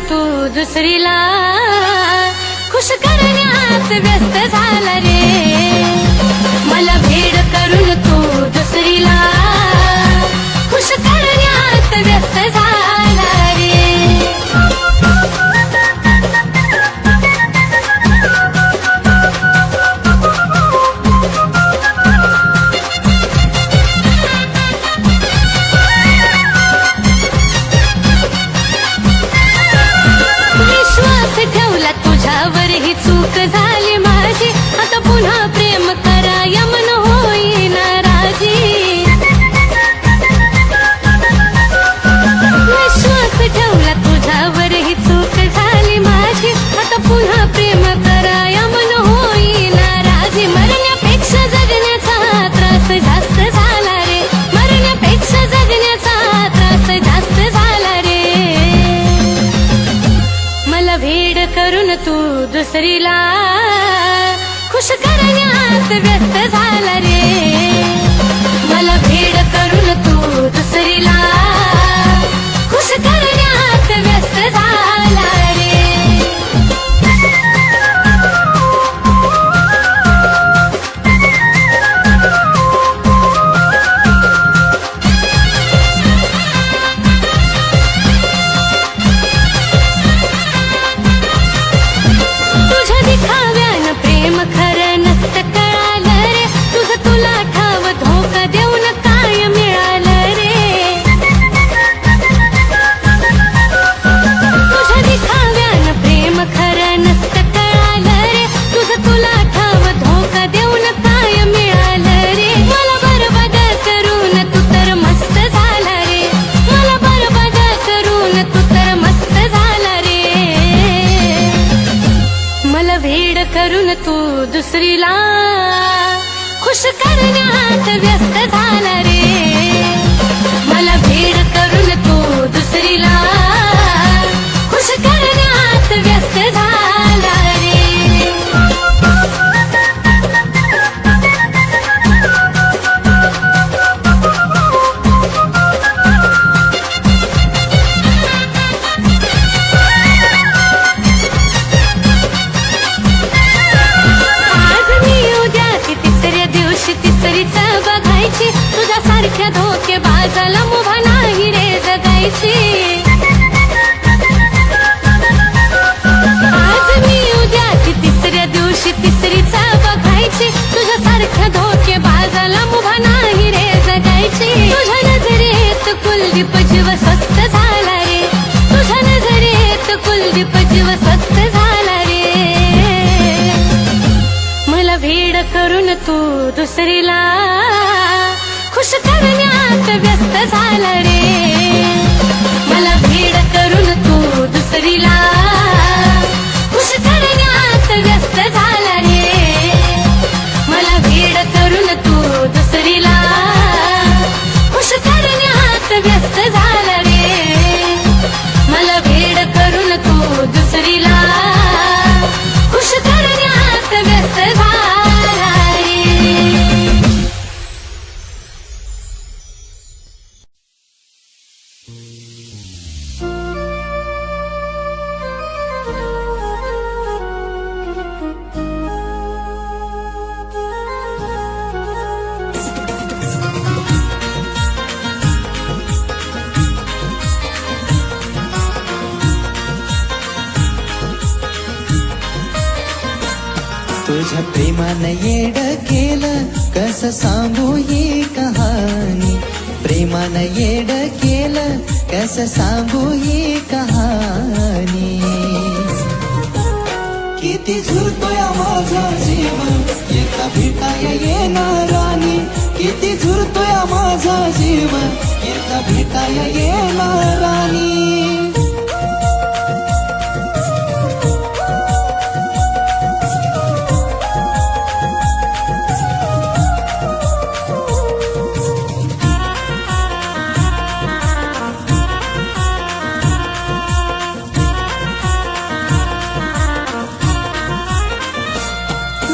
तू दुसरीला खुश करण्यात व्यस्त झाला रे. मला भेड करून तू दुसरीला खुश करण्यात व्यस्त झाला रे. ठेवला तुझ्यावर ही चूक झाली माझी. आता पुन्हा प्रेम कराया मन होईना राजी. विश्वास ठेवला तुझ्यावर ही चूक झाली माझी. आता पुन्हा प्रेम कराया मन होईना राजी. मरण्यापेक्षा जगण्याचा त्रास जास्त झाला रे. मरण्यापेक्षा जगण्याचा त्रास जास्त झाला रे. मला भेड करून तू दुसरीला खुश करण्यात व्यस्त झाला रे. मला भेड करून तू दुसरीला खुश करण्यात व्यस्त झाला रे. खरं नसतं कळालं रे. तुझं तुला ठाव धोका देऊन काय मिळालं रे. तुझ्या दिखाव्यानं प्रेम खरं नसतं कळालं रे. तुझं तुला ठाव धोका देऊन काय मिळालं रे. मला बरबाद करून तू तर मस्त झाला रे. मला बरबाद करून तू तर मस्त झाला रे. मला भेड करून तू दुसरीला खुश करण्यात व्यस्त झाला रे. मला भेड करून तू दुसरीला खुश करण्यात व्यस्त झाला रे. तिसरीच बघायची. तुझ्यासारख्या धोकेबाजाला मुभा नाही रे जगायची. आज मी उद्या ती तिसऱ्या दिवशी तिसरीच बघायची. तुझ्यासारख्या धोकेबाजाला मुभा नाही रे जगायची. तुझ्या नजरेत कुलदीप जीव स्वस्त झाला रे. तुझ्या नजरेत कुलदीप जीव स्वस्त झाला रे. मला भेड करून तू दुसरीला खुश करण्यात व्यस्त झाला रे. मला भेड करून तू दुसरीला खुश करण्यात व्यस्त झाला रे. मला भेड करून तू दुसरीला खुश करण्यात व्यस्त झाला रे. मला भेड करून तू दुसरीला खुश करण्यात व्यस्त झाला रे. तुझ्या प्रेमानं येड केलं कसं सांगू ही कहाणी. प्रेमानं येड केलं कसं सांगू ही कहाणी. किती झुरतोय माझा जीव एका भेटाय येणार राणी. किती झुरतोय माझा जीव एका भेटाय येणार राणी.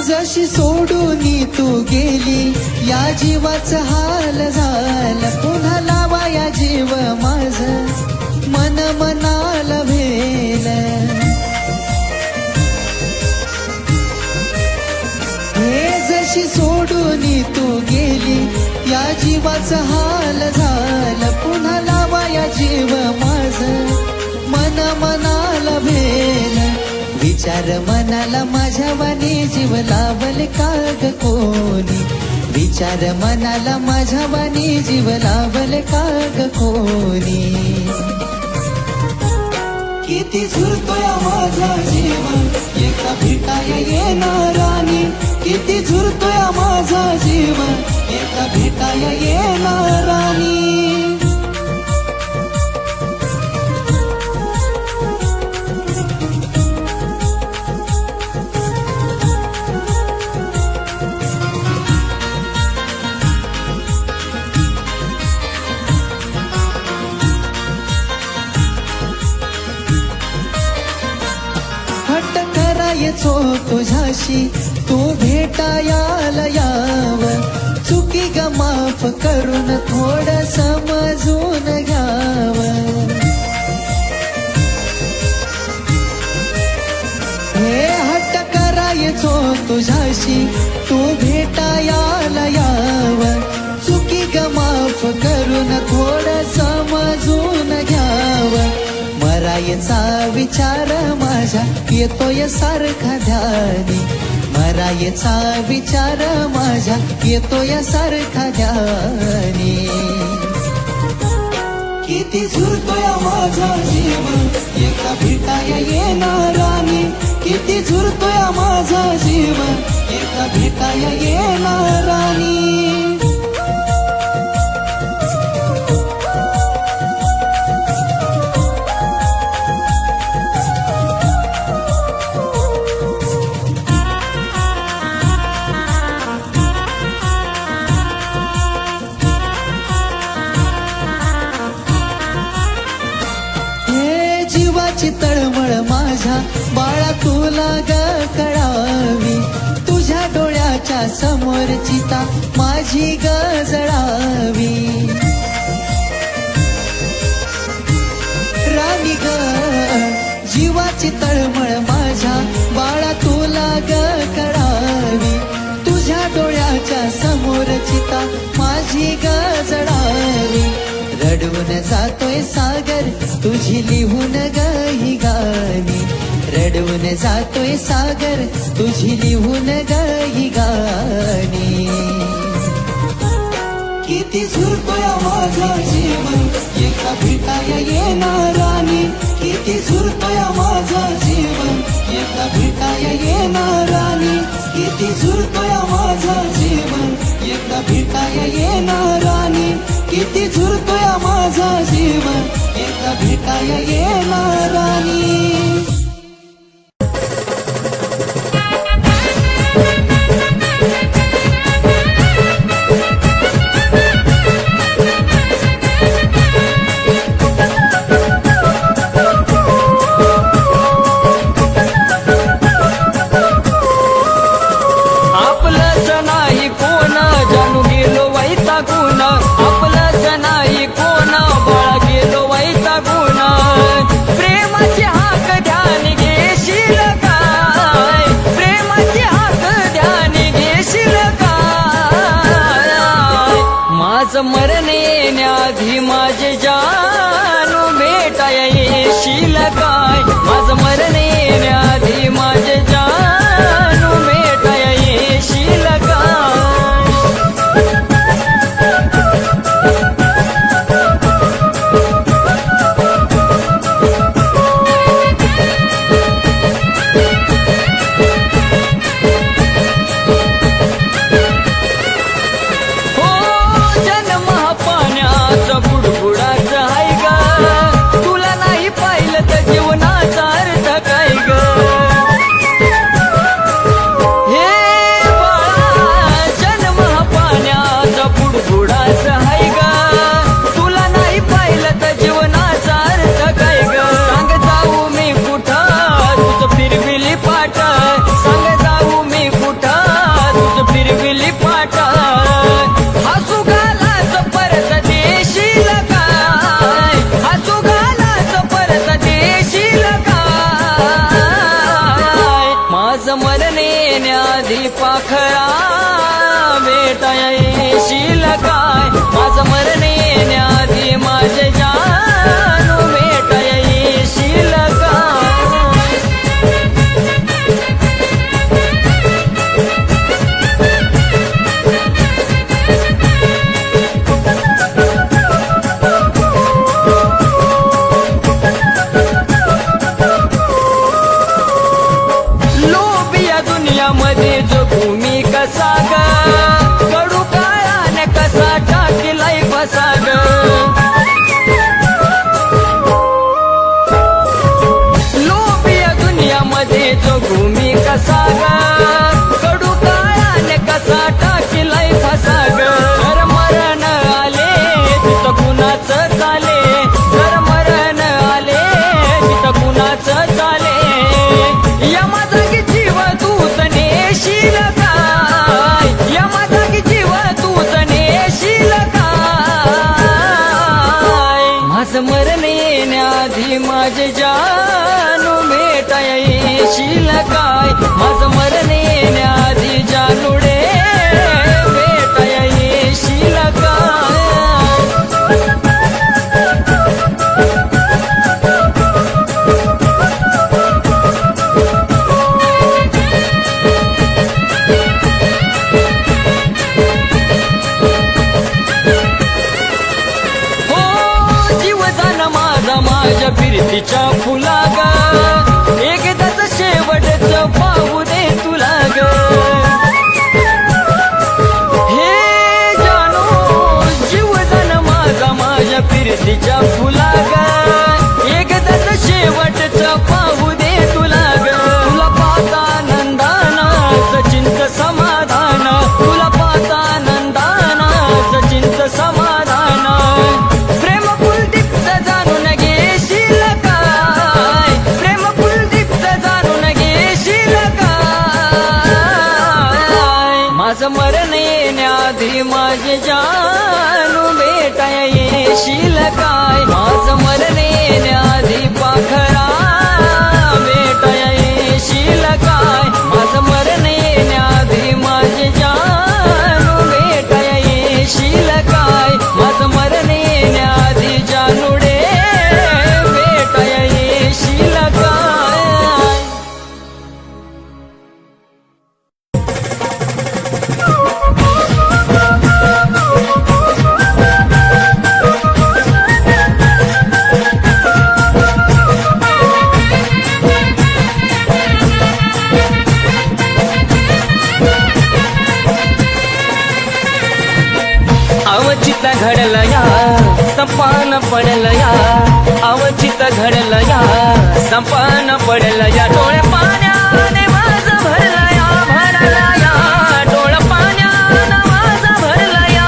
जशी सोडून तू गेली या जीवाचं हाल झालं. पुन्हा लावा या जीव माझ मन मनाला भेल जशी सोडून तू गेली या जीवाचा हाल झाला पुन्हा लावाया जीव माझ मन मनाला भेल विचार मनाला माझ्या वाणी जीव लावल काग कोणी विचार मनाला माझ्या वाणी जीव लावल काग कोणी किती झुरतोय माझा जीव एका भेटाया येणार राणी किती झुरतोय माझा जीव एका भेटाया येणार राणी हट्ट करायचो तुझ्याशी तू भेटायाला याव चुकी ग माफ करून थोड समजून घ्याव हे हट्ट करायचो तुझ्याशी तू भेटायाला याव चुकी ग माफ करून थोड समजून घ्याव मरायचा विचार माझ्या येतोय सारखा ध्यानी मरायचा विचार माझ्या येतोय सारखा ध्यानी किती झुरतोय माझा जीव एका भेटाया येणार राणी किती झुरतोय माझा जीव एका भेटाया येणार राणी जीवाची तळमळ माझ्या बाळा तुला ग कळावी तुझ्या डोळ्याच्या समोर चिता माझी ग जळावी राणी ग जीवाची तळमळ माझ्या बाळा तुला ग कळावी तुझ्या डोळ्याच्या समोर चिता माझी ग जळावी रडवून जातोय सागर तुझी लिहून ग ही गाणी रडवून जातोय सागर तुझी लिहून ग ही गाणी किती झुरतोय माझा जीव एका भेटाया येणार राणी किती झुरतोय माझा जीव एका भेटाया येणार राणी किती झुरतोय माझा जीव एका भेटाया येणार राणी किती झुरतोय माझा जीव एका भेटाया येणार राणी मरण येण्याआधी माझे जानू भेटाया येशील काय माझं मरण येण्याआधी माझे जानू भेटाया येशील मरण येण्याआधी पाखरा चाले या माझा की जीव तूच नेशील काय या माझा की जीव तूच नेशील काय माझं मरण येण्याआधी माझे जानू भेटाया येशील काय माझं मरण येण्याआधी जानूडे भेटाया येशील काय माझ्या फिरतीच्या फुला ग एकदाच शेवटच पाहू दे तुला ग हे जानू जीव जाण माझा माझ्या फिरतीच्या फुला ग एकदाच शेवटच पाहू दे तुला ग तुला पाहता नंदाना सचिनच समाधान तुला पाहता नंदाना सचिनच समाधान प्रेम कुलदीप्त जाणून घेशील काय प्रेम कुलदीप्त जाणून घेशील काय माझं मरण येण्याआधी माझे जानू भेटाया येशील काय माझं मरण येण्याआधी पाखरा भेटाया येशील काय माझं मरण येण्याआधी माझे जानू भेटाया येशील काय माझं मरण येण्याआधी जानूडे भेटाया येशील काय अवचित घडलं या सपान पडलं या अवचित घडलं या सपान पडलं या डोळे पाण्याने माझं भरलं या भरलं या डोळे पाण्याने माझं भरलं या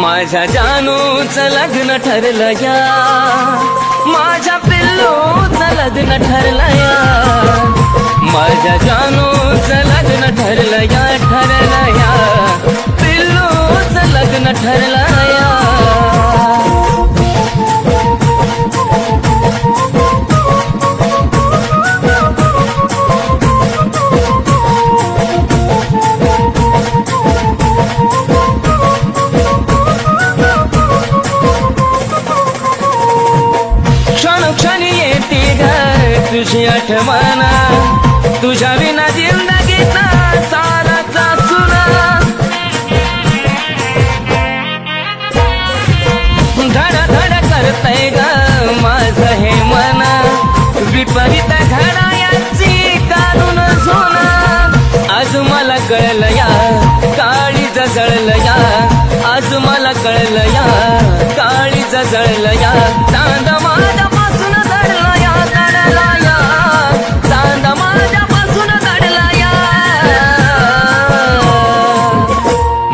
माझ्या जानूचं लग्न ठरलं या माझ्या पिल्लूचं लग्न ठरलं या माझ्या जानूचं लग्न ठरलं या पिल्लूचं लग्न ठरलं या क्षणोक्षणी येते ग तुझी आठवण तुझ्या विना जिंदगीत साराचा सुना धड धड करतय ग माझं हे मन विपरीत घडायाची काढून सोना आज मला कळलं या काळी जळलं या आज मला कळलं या काळी जळलं या चांद माझ्यापासून दडला या दडला या चांद माझ्यापासून दडला या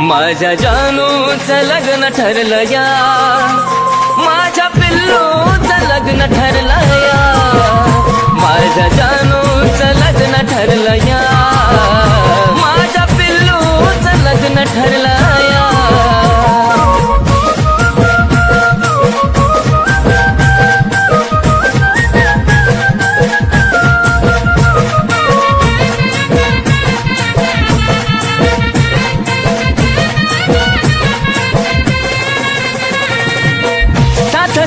माझ्या जानूचं लग्न ठरलं या माझ्या पिल्लूचं लग्न ठरलं या माझ्या जानूचं लग्न ठरलं या माझ्या पिल्लूचं लग्न ठरलं या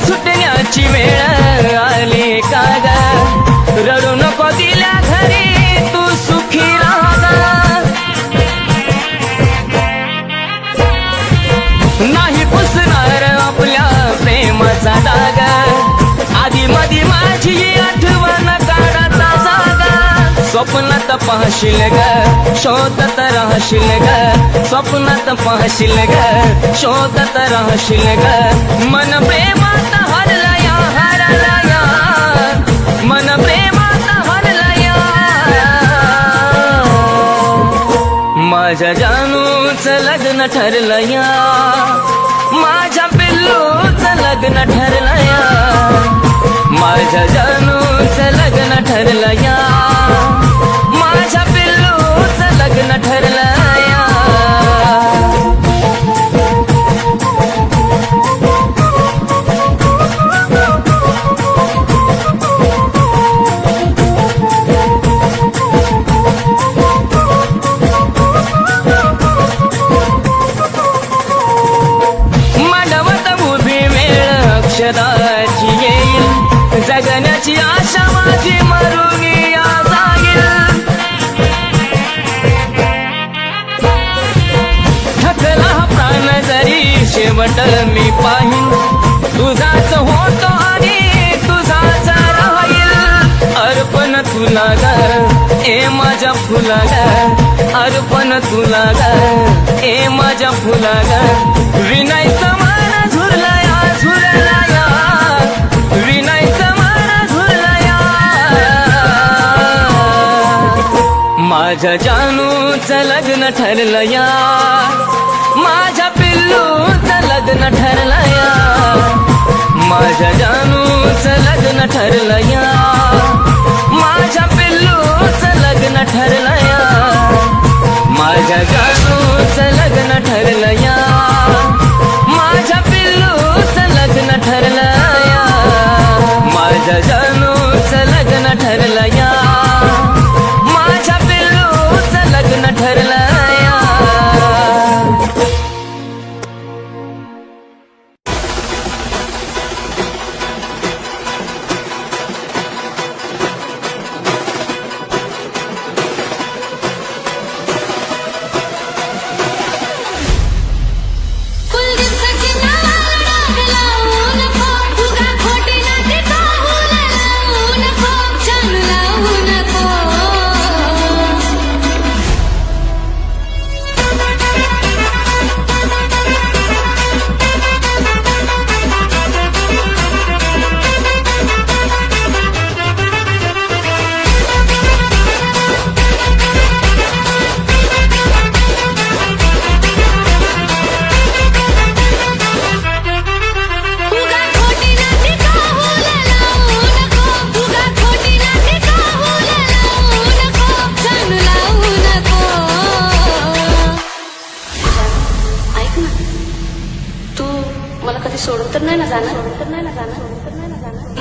सुटण्याची वेळ आली का ग रडू नको दिल्या घरी तू सुखी राहा नाही पुसणार आपल्या प्रेमाचा डाग आधी मधी माझी आठवण काढता जागा स्वप्नात पाहशील ग शोधत राहशील ग स्वप्नात पाहशील ग शोधत राहशील ग मन प्रेमात हरलया हरलया मन प्रेमात हरलया माझ्या जानूचं लग्न ठरलं या माझ्या पिल्लूचं लग्न ठरलं या घडलं या माझ्या पिल्लूचं लग्न ठरलं या अक्षराची येईल जगण्याची आशा माझी मरून जाईल थकला हा प्राण जरी शेवट मी पाहिन तुझाच होतो आणि तुझाच राहील अर्पण तुला ग ए माझ्या फुला ग अर्पण तुला ग ए माझ्या फुला ग विनायचं मन झुरला या झुरला या विनायचं मन झुरला या माझ्या जानूचं लग्न ठरलं या माझ्या पिल्लूचं लग्न ठरलं या माझ्या जानूचं लग्न ठरलं या माझ्या पिल्लूचं लग्न ठरलं या माझ्या जानूचं लग्न ठरलं या माझ्या पिल्लूचं लग्न ठरलं या माझ्या जानूचं लग्न ठरलं या माझ्या पिल्लूचं लग्न ठरलं या सोडून तर नाही ना जाणार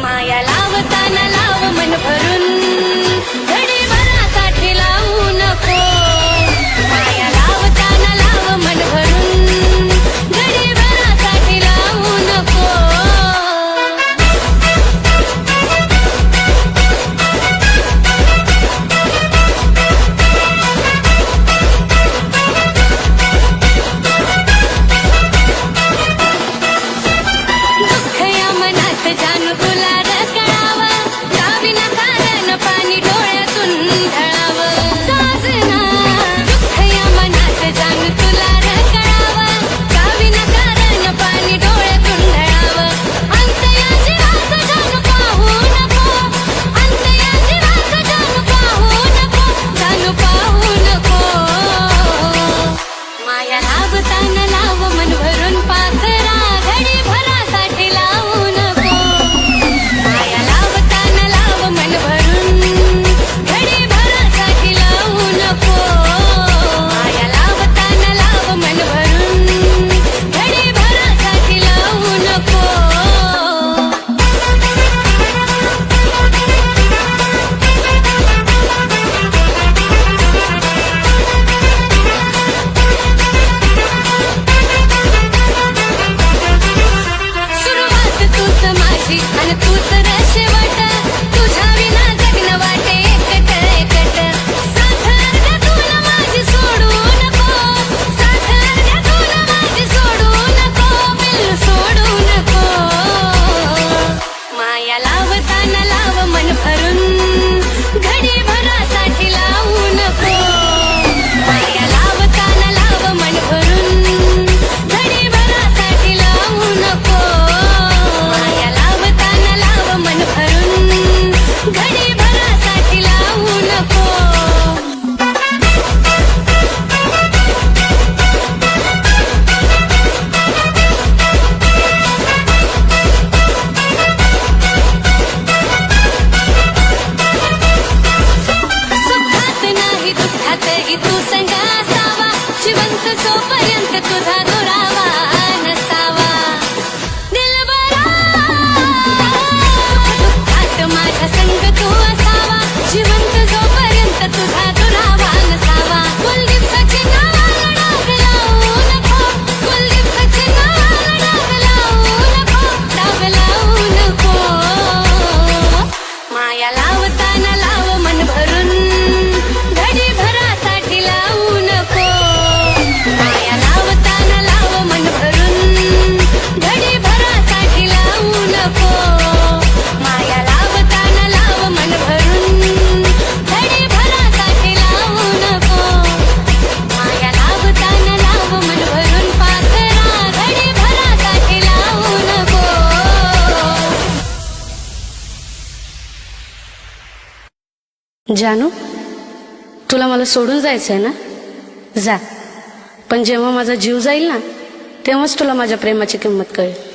माया लावताना लाव मन भरून घडी भरासाठी लावू नको माया लावताना लाव मन भरून घडी भरासाठी लावू नको जानू तुला रकळावा गावी ना कारण पाणी डोळ्यातून ढळावं साजना दुःख या मनात जानू तुला रकळावा गावी ना कारण पाणी डोळ्यातून ढळावं अंत या जीवाचं जानू पाहू नको अंत या जीवाचं जानू पाहू नको जानू पाहू नको माया लावताना लाव मन भरून पाखरा घडी भरासाठी लावू नको माया लावताना लाव मन भरून घडी भरासाठी लावू नको माया लावताना लाव मन भरून घडी भरासाठी लावू नको सुरुवात तूच माझी आणि तूच शेवट तुझ्या विना जगणं वाटे एकट एकट साथ अर्ध्या तुला माझी सोडू नको साथ अर्ध्या तुला माझी सोडू नको बिल सोडू नको माया लावताना लाव मन भरून घडी भरासाठी लावू नको माया लावताना लाव मन भरून घडी भरासाठी लावू नको माया लावताना लाव मन भरून घडी भरासाठी लावू नको जानू, तुला मला सोडून जायचंय ना? जा. पण जेव्हा माझा जीव जाईल ना, तेव्हाच तुला माझ्या प्रेमाची किंमत कळेल.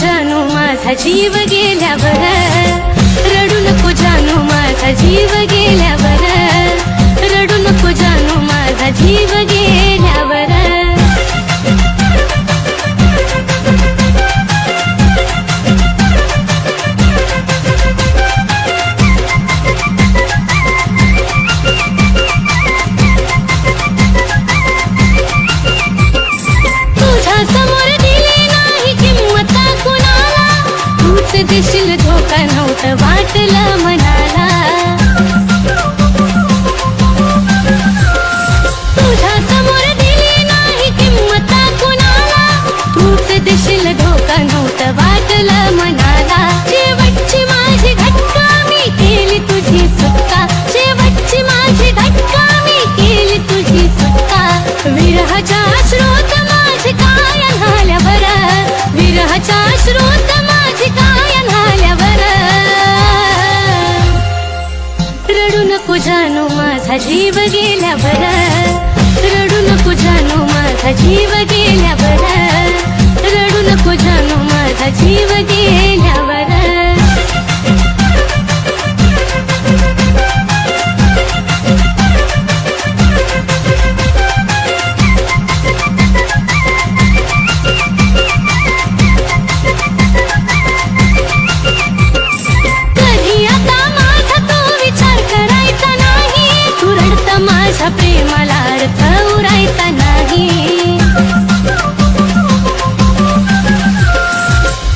जानू माझा जीव गेल्यावर, रडू नको जानू माझा जीव गेल्यावर, रडू नको जानू माझा जीव गेल्यावर. तुझ्या समोर दिली नाही किंमत कुणाला, तूच देशील धोका नव्हतं वाटलं मनाला. तुझ्या समोर दिली नाही किंमत कुणाला, तूच देशील धोका नव्हतं वाटलं मनाला. शेवटची माझी घटका मी केली तुझी सुटका, शेवटची माझी घटका मी केली तुझी सुटका. विरहाच्या अश्रोत माझी काय झाल्यावर, विरहाच्या अश्रोत माझी काय झाल्यावर. रडू नको जानू माझा जीव गेल्यावर, रडू नको जानू माझा जीव गेल्यावर, रडू नको जानू माझा जीव गेल्यावर. माझ्या प्रेमाला अर्थ उरायचा नाही.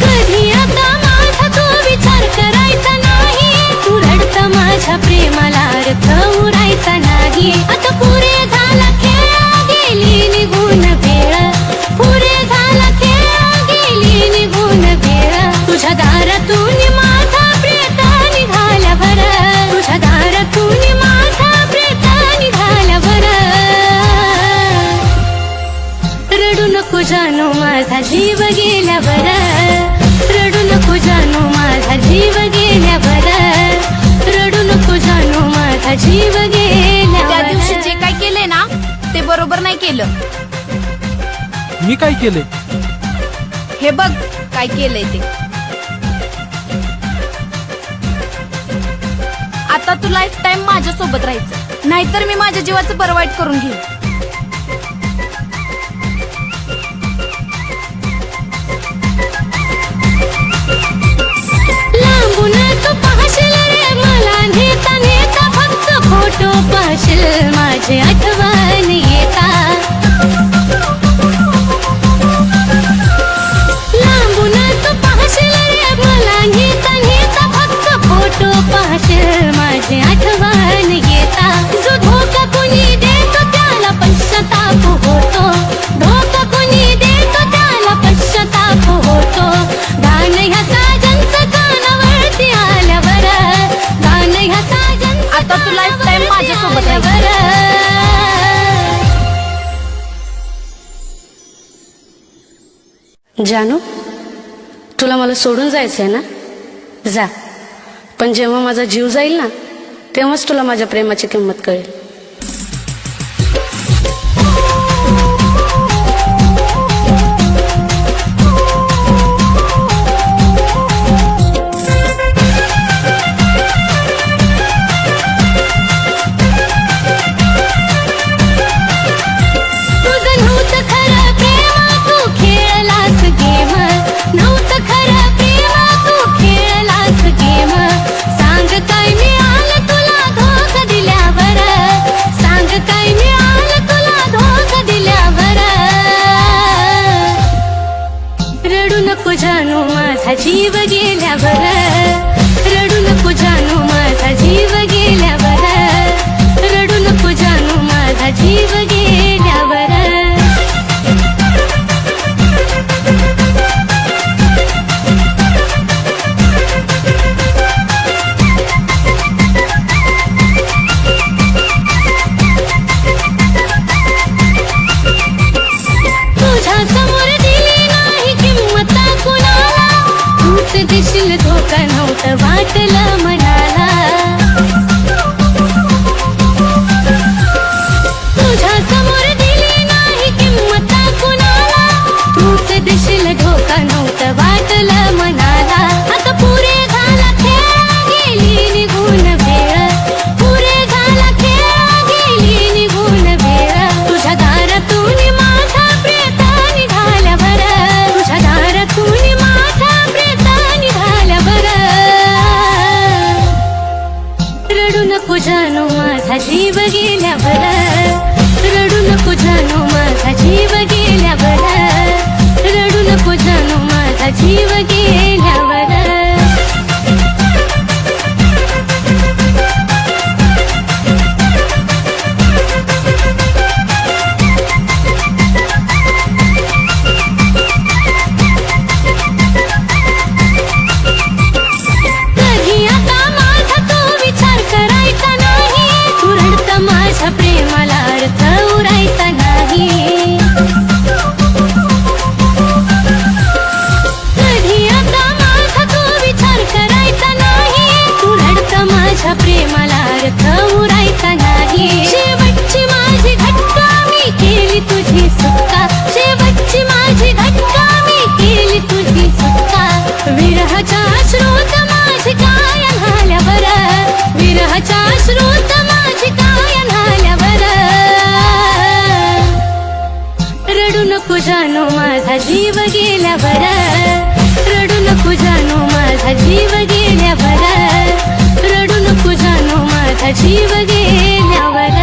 कधी आता माझा तो विचार करायचा नाही, तू रडत माझ्या प्रेमाला अर्थ उरायचा नाही. आता पुरे झाला खेळ गेली निघून वेळ, पुरे झाला खेळ गेली निघून वेळ. तुझ्या दारातून माझा प्रेत निघाल्यावर, तुझ्या दारातून माझा प्रेत निघाल्यावर. रडू नको जानू माझा जीव गेल्यावर, रडू नको जानू माझा जीव गेल्यावर, रडू नको जानू माझा जीव गेल्यावर. त्या दिवशी जे काय केले ना ते बरोबर नाही केलं. मी काय केले? हे बघ काय केलंय ते. आता तू लाईफ टाइम माझ्या सोबत राहायचं, नाहीतर मी माझ्या जीवाचं बरं वाईट करून घेईन. लांबून तू पाहशील रे मला नेता नेता, फक्त फोटो पाहशील माझे आठवण येता. लांबून तू पाहशील रे मला नेता नेता, फक्त फोटो पाहशील माझे आठवण येता. जो धोका कोणी देतो त्याला पश्चाताप होतो, धोका कोणी देतो त्याला पश्चाताप होतो. गाणं ह्या साजनचं कानावरती आल्यावर, गाणं ह्या साजनचं आता तू लाईफ टाइम माझ्या सोबत राहायचं. जानू, तुला मला सोडून जायचंय ना? जा. पण जेव्हा माझा जीव जाईल ना, तेव्हाच तुला माझ्या प्रेमाची किंमत कळेल. तुझं नव्हतं खरं प्रेम, तू खेळलास गेम, नव्हतं खरं प्रेम, तू खेळलास गेम. सांग काय मिळालं तुला नव्हतं वाटलं मनाला तुझ्या समोर दिली नाही किंमत कुणाला तूच दिशील धोका नव्हतं वाटलं मनाला आता पुरे झाला खेळ गेली निघून वेळ पुरे झाला खेळ गेली निघून वेळ तुझ्या दारातून माझा प्रेत निघाल्यावर तुझ्या दारातून माझा प्रेत निघाल्यावर रडू नको जानू माझा जीव गेल्यावर रडू नको जानू माझा जीव गेल्यावर रडू नको जानू माझा जीव गेल्यावर कधी आता माझा तो विचार करायचा नाही तू रडत माझ्या प्रेमाला अर्थ उरायचा नाही कधी आता माझा तो विचार करायचा नाही तू रडत माझ्या प्रेमाला अर्थ उरायचा नाही शेवटची माझी घटका मी केली तुझी सुटका शेवटची माझी घटका मी केली तुझी सुटका विरहाच्या अश्रूत माझी काय झाल्यावर विरहाच्या अश्रूत माझी काय झाल्यावर रडू नको जानू माझा जीव गेल्यावर रडू नको जानू माझा जीव गेल्यावर रडू नको जानू माझा जीव गेल्यावर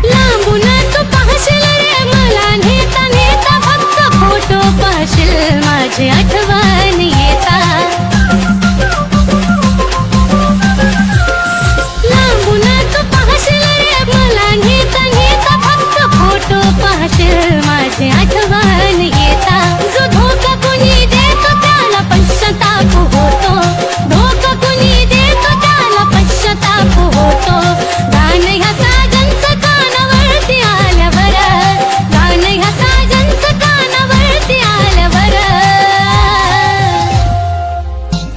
लांबून तू पाहशील रे मला नेता नेता फक्त फोटो पाहशील माझी आठवण येता लांबून तू पाहशील रे मला नेता नेता फक्त फोटो पाहशील माझी आठवण येता जो धोका कुणी देतो त्याला पश्चाताप होतो धोका कुणी देतो त्याला पश्चाताप होतो गाणं ह्या साजनचं कानावरती आल्यावर गाणं ह्या साजनचं कानावरती आल्यावर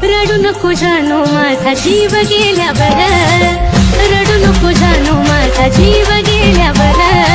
रडू नको जानू माझा जीव गेल्यावर रडू नको जानू माझा जीव गेल्यावर